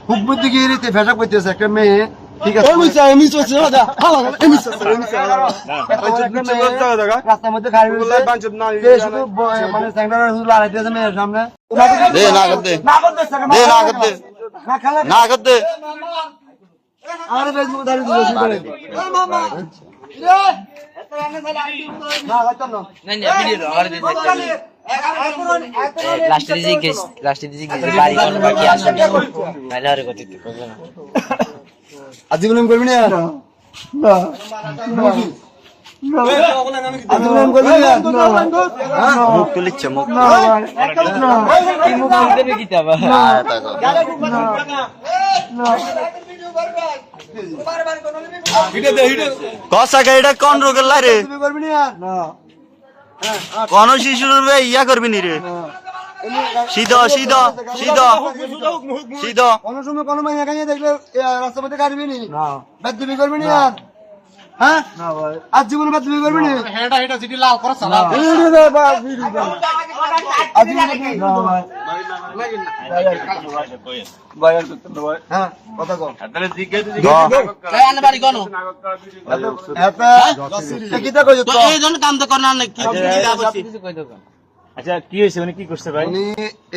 হুকমতি গিরিতে ফেসা করতেছে একটা মেয়ে, ঠিক আছে রাস্তার মধ্যে খাই শুধু মানে স্যাংটার শুধু লড়াইতেছে মেয়ের সামনে না করতে আমার ফেসবুক দাঁড়িয়ে আজীবন করবি না মুখ তুলিচ্ছে মুখ এটা কোন রোগের লারে কোন শিশুর ইয়া করবি নি রে সিধা সিধা সিধা সিধা কোন সময় কোন মাইয়া কাইয়া দেখলে রাস্তার মধ্যে কাটবি নি বেদবি করবি নি আর হ্যাঁ না ভাই আজ জীবনে বেদবি করবি নি হেডা হেডা সিটি লাল করে চালা আজ জীবনে না ভাই বাইরে করতে ভাই হ্যাঁ কথা কও তাহলে জিজ্ঞেস কই আনে বাড়ি কোন এটা কিটা কই তো এই জন কাম তো করনা না কি কিছু কই দাও। আচ্ছা কি হইছে উনি কি করতে ভাই? উনি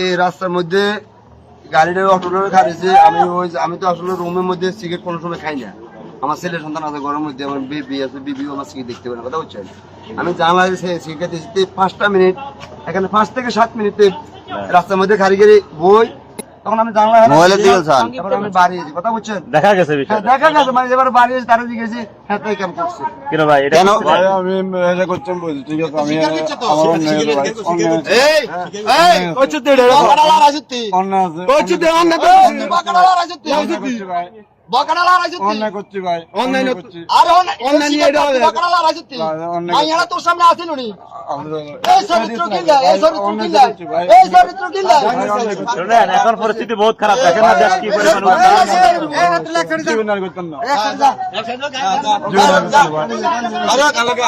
এই রাস্তার মধ্যে গাড়িটা অটোটা খাইছে। আমি তো আসলে রুমের মধ্যে সিগারেট কোনো সময় খাই না। আমার ছেলে সন্তান আছে ঘরের মধ্যে, আমার বেবি আছে, বেবিও আমার সিগারেট দেখতে পারে না, কথা বুঝছেন? আমি জানলায় সিগারেট দিতে 5টা মিনিট, এখানে 5 থেকে 7 মিনিটে রাস্তার মধ্যে গাড়ি বই, তখন আমি জানলা মোবাইলে দিয়েছেন, তারপর আমি বাড়ি এসেছি, কথা বুঝছেন? দেখা গেছে বিষয়, দেখা গেছে মানে এবার বাড়ি এসে তারা জিজ্ঞেসি হ্যাঁ তাই কেমন করছে কেন ভাই এটা কেন ভাই আমি এটা করতে বলছি, ঠিক আছে? আমি এই এই কইছো তে বকাডালা রাজুতি অন্য আছে, কইছো তে অন্য তো বকাডালা রাজুতি ভাই, বকাডালা রাজুতি অন্য করছি ভাই, অনলাইন করছি আর অনলাইন এটা বকাডালা রাজুতি মাইয়ারা তোর সামনে আছে নুনি এই চরিত্র কিলা, এই চরিত্র কিলা, এই চরিত্র কিলা শুনেন। এখন পরিস্থিতি বহুত খারাপ, দেখেন না দেশ কি করে মানুষ জীবন আর করতেন না। আরে কালকা